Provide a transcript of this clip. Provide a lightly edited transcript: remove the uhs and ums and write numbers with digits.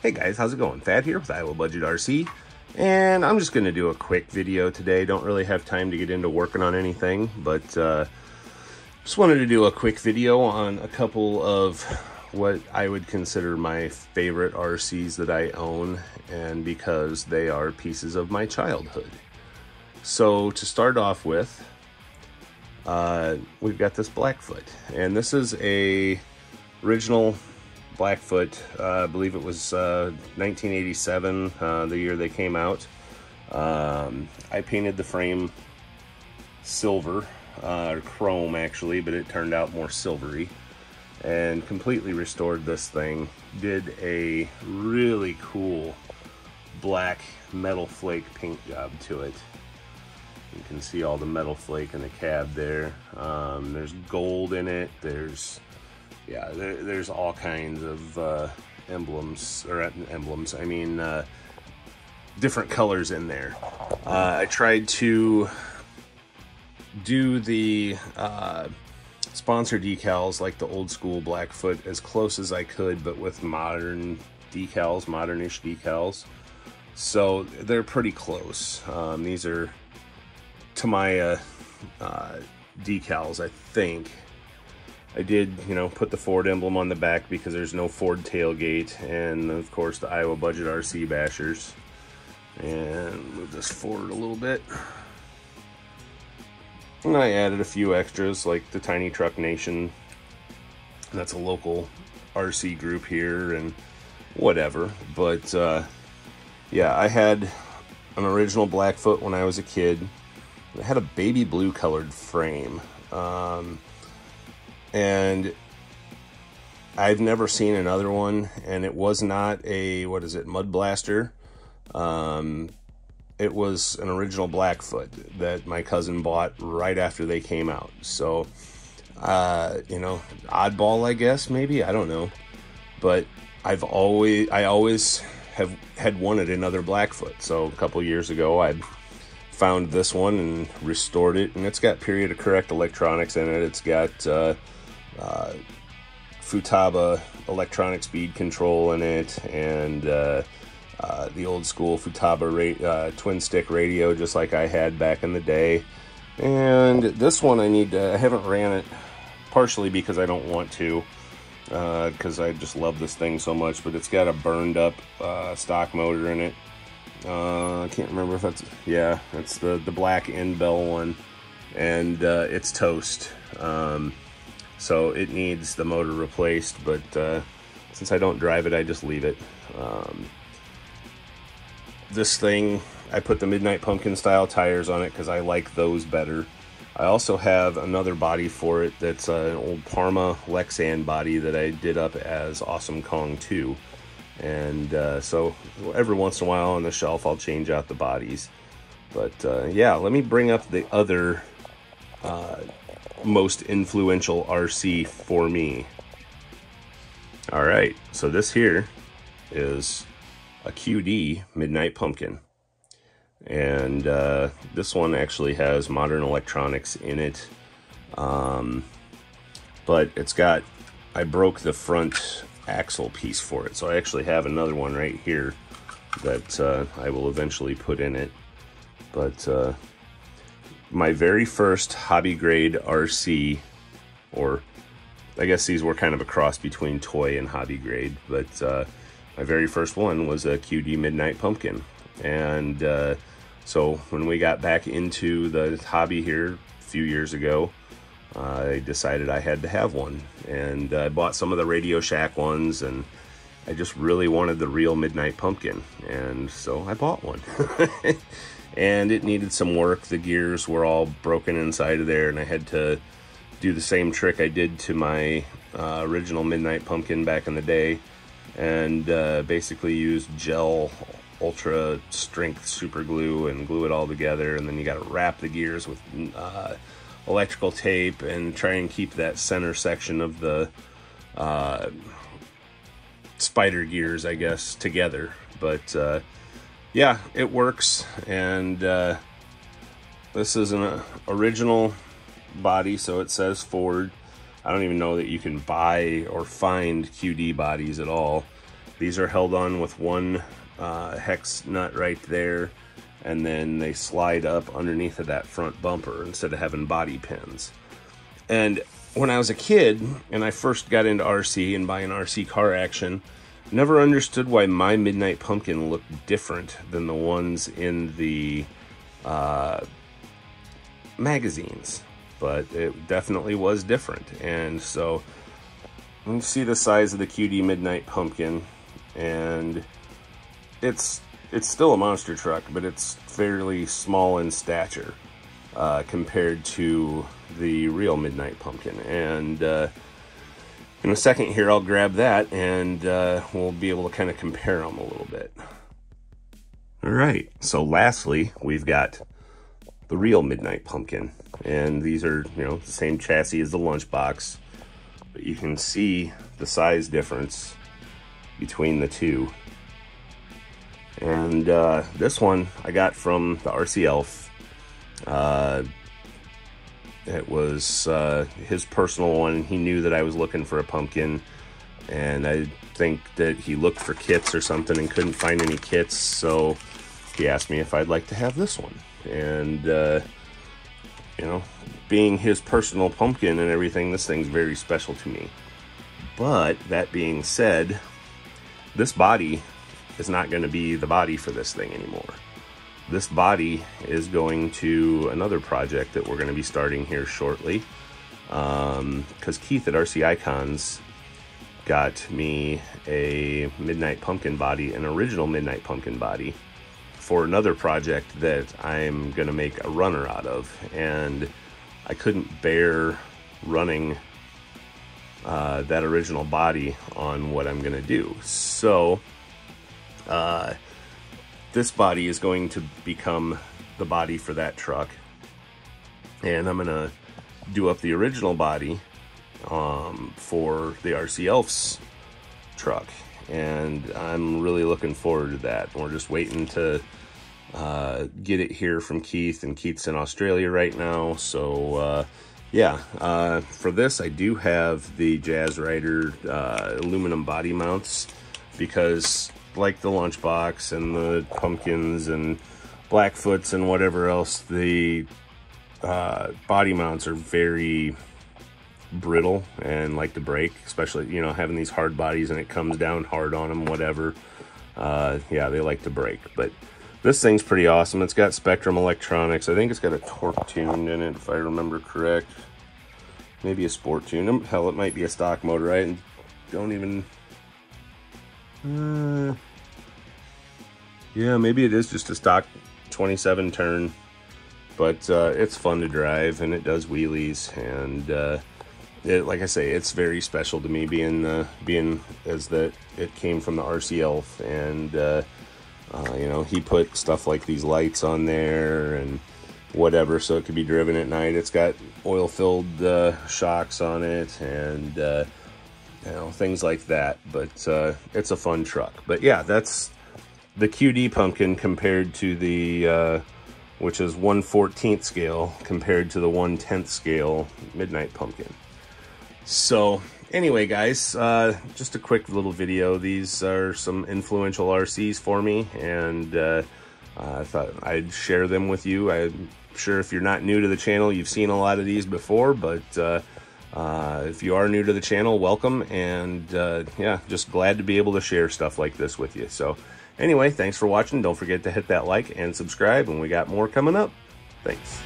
Hey guys, how's it going? Thad here with Iowa Budget RC, and I'm just going to do a quick video today. Don't really have time to get into working on anything, but just wanted to do a quick video on a couple of what I would consider my favorite RCs that I own, and because they are pieces of my childhood. So to start off with, we've got this Blackfoot, and this is a original Blackfoot. I believe it was 1987, the year they came out. I painted the frame silver, or chrome actually, but it turned out more silvery, and completely restored this thing. Did a really cool black metal flake paint job to it. You can see all the metal flake in the cab there. There's gold in it. There's all kinds of emblems, I mean different colors in there. I tried to do the sponsor decals like the old school Blackfoot as close as I could, but with modern decals, modernish decals. So they're pretty close. These are Tamiya decals, I think. I did, put the Ford emblem on the back because there's no Ford tailgate, and of course the Iowa Budget RC bashers. And move this forward a little bit. And I added a few extras like the Tiny Truck Nation. That's a local RC group here and whatever. But yeah, I had an original Blackfoot when I was a kid. It had a baby blue colored frame. And I've never seen another one, and it was not a, Mud Blaster. It was an original Blackfoot that my cousin bought right after they came out. So, oddball, I guess, maybe, I don't know. But I always have had wanted another Blackfoot. So a couple years ago, I found this one and restored it, and it's got period correct electronics in it. It's got Futaba electronic speed control in it, and the old school Futaba twin stick radio, just like I had back in the day. And this one I haven't ran it, partially because I don't want to, because I just love this thing so much, but it's got a burned up stock motor in it. I can't remember if that's, it's the black end bell one, and it's toast. So it needs the motor replaced, but since I don't drive it, I just leave it. This thing, I put the Midnight Pumpkin style tires on it because I like those better. I also have another body for it that's an old Parma Lexan body that I did up as Awesome Kong 2. And so every once in a while on the shelf, I'll change out the bodies. But yeah, let me bring up the other most influential RC for me. All right, so this here is a QD Midnight Pumpkin, and this one actually has modern electronics in it, but it's got, I broke the front axle piece for it, so I actually have another one right here that I will eventually put in it. But my very first hobby grade RC, or I guess these were kind of a cross between toy and hobby grade, but my very first one was a QD Midnight Pumpkin. And so when we got back into the hobby here a few years ago, I decided I had to have one, and I bought some of the Radio Shack ones, and I just really wanted the real Midnight Pumpkin, and so I bought one. And it needed some work. The gears were all broken inside of there, and I had to do the same trick I did to my original Midnight Pumpkin back in the day, and basically use gel ultra strength super glue and glue it all together, and then you got to wrap the gears with electrical tape and try and keep that center section of the spider gears, I guess, together. But yeah, it works. And this is an original body, so it says Ford. I don't even know that you can buy or find QD bodies at all. These are held on with one hex nut right there, and then they slide up underneath of that front bumper instead of having body pins. And when I was a kid and I first got into RC and buying RC car action, never understood why my Midnight Pumpkin looked different than the ones in the magazines, but it definitely was different. And so you can see the size of the QD Midnight Pumpkin, and it's still a monster truck, but it's fairly small in stature compared to the real Midnight Pumpkin. And in a second here, I'll grab that and we'll be able to kind of compare them a little bit. All right, so lastly, we've got the real Midnight Pumpkin. And these are, you know, the same chassis as the Lunchbox, but you can see the size difference between the two. And this one I got from the RC Elf. It was his personal one. He knew that I was looking for a pumpkin, and I think that he looked for kits or something and couldn't find any kits, so he asked me if I'd like to have this one. And you know, being his personal pumpkin and everything, this thing's very special to me. But that being said, this body is not going to be the body for this thing anymore. This body is going to another project that we're going to be starting here shortly, because Keith at RC Icons got me a Midnight Pumpkin body, an original Midnight Pumpkin body, for another project that I'm going to make a runner out of. And I couldn't bear running that original body on what I'm going to do. So this body is going to become the body for that truck, and I'm going to do up the original body for the RC Elf's truck, and I'm really looking forward to that. We're just waiting to get it here from Keith, and Keith's in Australia right now. So yeah, for this I do have the Jazz Rider aluminum body mounts, because like the Lunchbox and the Pumpkins and Blackfoots and whatever else, the body mounts are very brittle and like to break, especially, you know, having these hard bodies and it comes down hard on them, whatever. Yeah, they like to break. But this thing's pretty awesome. It's got Spectrum Electronics. I think it's got a torque tune in it, if I remember correct. Maybe a sport tune. Hell, it might be a stock motor. I don't even... yeah, maybe it is just a stock 27 turn, but it's fun to drive and it does wheelies, and like I say, it's very special to me, being as that it came from the RC Elf, and you know, he put stuff like these lights on there and whatever, so it could be driven at night. It's got oil-filled shocks on it, and you know, things like that. But it's a fun truck. But yeah, that's the QD Pumpkin compared to the which is 1/14 scale compared to the 1/10 scale Midnight Pumpkin. So anyway, guys, just a quick little video. These are some influential RCs for me, and I thought I'd share them with you. I'm sure if you're not new to the channel, you've seen a lot of these before, but if you are new to the channel, welcome, and yeah, just glad to be able to share stuff like this with you. So anyway, thanks for watching. Don't forget to hit that like and subscribe, and we got more coming up. Thanks.